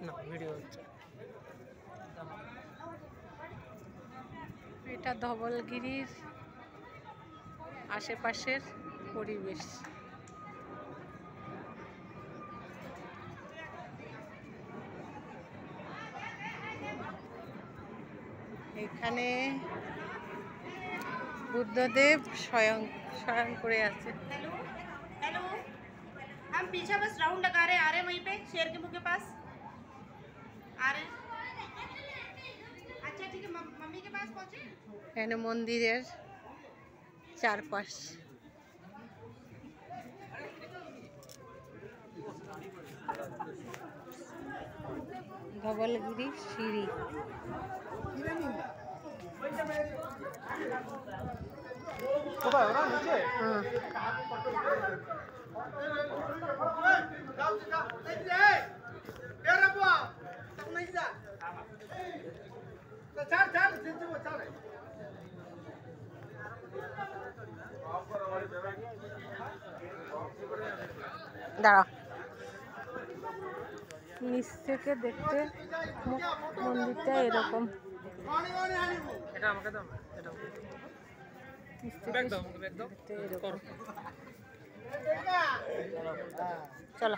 না ভিডিও হচ্ছে। এটা ধবলগিরির আশেপাশের পরিবেশ। এখানে बुद्धदेव स्वयं स्वयं करे आते। हेलो हेलो, हम पीछे बस राउंड लगा रहे, आ रहे वहीं पे शेर के मुंह के पास आ रहे। अच्छा ठीक है, मम्मी के पास पहुंचे। एने मंदिरेर चारपाश धवलगिरी सीढ़ी। দাঁড়া, নিচ থেকে দেখতে মন্দিরটা এরকম। এটা আমাকে দাও, এটা ব্যাগ দাও, আমাকে ব্যাগ দাও। চলো।